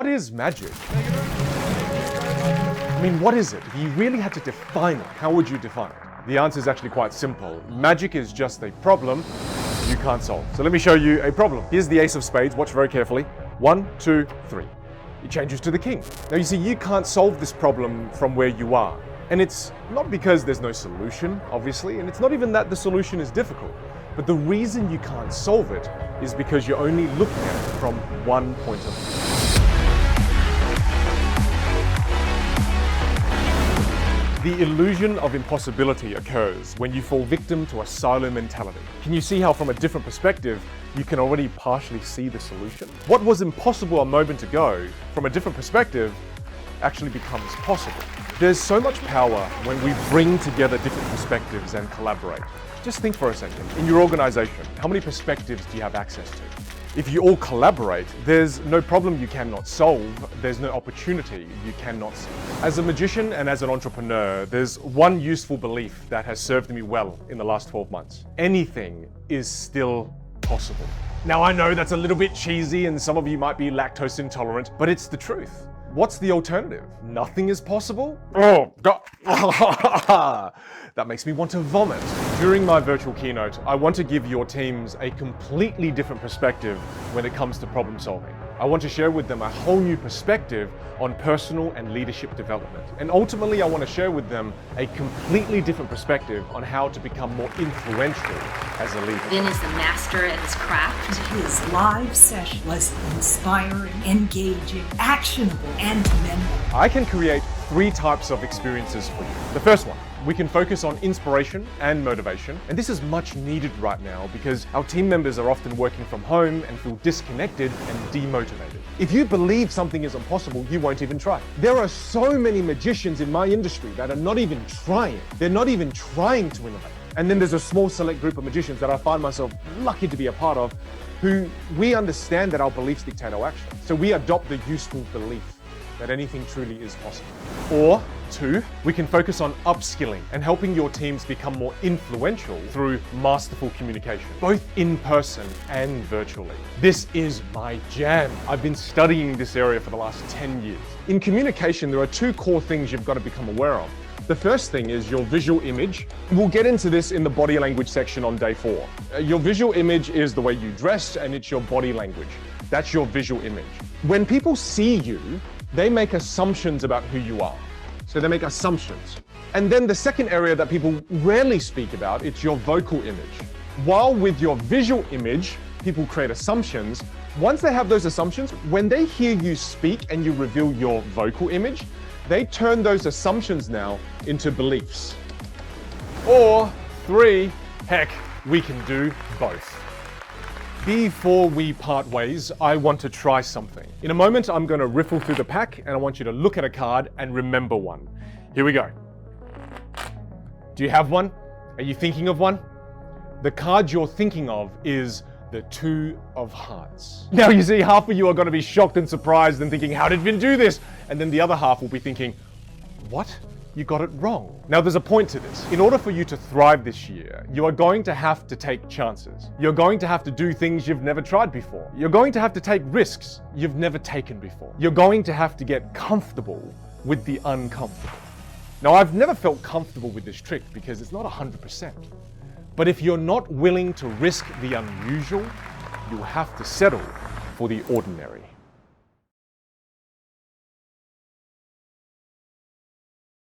What is magic? I mean, what is it? If you really had to define it, how would you define it? The answer is actually quite simple. Magic is just a problem you can't solve. So let me show you a problem. Here's the ace of spades. Watch very carefully. 1, 2, 3. It changes to the king. Now you see, you can't solve this problem from where you are. And it's not because there's no solution, obviously, and it's not even that the solution is difficult. But the reason you can't solve it is because you're only looking at it from one point of view. The illusion of impossibility occurs when you fall victim to a silo mentality. Can you see how from a different perspective, you can already partially see the solution? What was impossible a moment ago, from a different perspective, actually becomes possible. There's so much power when we bring together different perspectives and collaborate. Just think for a second. In your organization, how many perspectives do you have access to? If you all collaborate, there's no problem you cannot solve, there's no opportunity you cannot see. As a magician and as an entrepreneur, there's one useful belief that has served me well in the last 12 months. Anything is still possible. Now I know that's a little bit cheesy and some of you might be lactose intolerant, but it's the truth. What's the alternative? Nothing is possible? Oh, God. That makes me want to vomit. During my virtual keynote, I want to give your teams a completely different perspective when it comes to problem solving. I want to share with them a whole new perspective on personal and leadership development. And ultimately, I want to share with them a completely different perspective on how to become more influential as a leader. Vin is the master at his craft. His live session was inspiring, engaging, actionable, and memorable. I can create 3 types of experiences for you. The first one, we can focus on inspiration and motivation. And this is much needed right now because our team members are often working from home and feel disconnected and demotivated. If you believe something is impossible, you won't even try. There are so many magicians in my industry that are not even trying. They're not even trying to innovate. And then there's a small select group of magicians that I find myself lucky to be a part of, who we understand that our beliefs dictate our action. So we adopt the useful belief that anything truly is possible. Or 2, we can focus on upskilling and helping your teams become more influential through masterful communication, both in person and virtually. This is my jam. I've been studying this area for the last 10 years. In communication, there are 2 core things you've got to become aware of. The first thing is your visual image. We'll get into this in the body language section on day 4. Your visual image is the way you dress and it's your body language. That's your visual image. When people see you, they make assumptions about who you are. So they make assumptions. And then the second area that people rarely speak about, it's your vocal image. While with your visual image, people create assumptions, once they have those assumptions, when they hear you speak and you reveal your vocal image, they turn those assumptions now into beliefs. Or 3, heck, we can do both. Before we part ways, I want to try something. In a moment, I'm going to riffle through the pack and I want you to look at a card and remember one. Here we go. Do you have one? Are you thinking of one? The card you're thinking of is the 2 of Hearts. Now you see, half of you are going to be shocked and surprised and thinking, how did Vin do this? And then the other half will be thinking, what? You got it wrong. Now there's a point to this. In order for you to thrive this year, you are going to have to take chances. You're going to have to do things you've never tried before. You're going to have to take risks you've never taken before. You're going to have to get comfortable with the uncomfortable. Now I've never felt comfortable with this trick because it's not 100%. But if you're not willing to risk the unusual, you'll have to settle for the ordinary.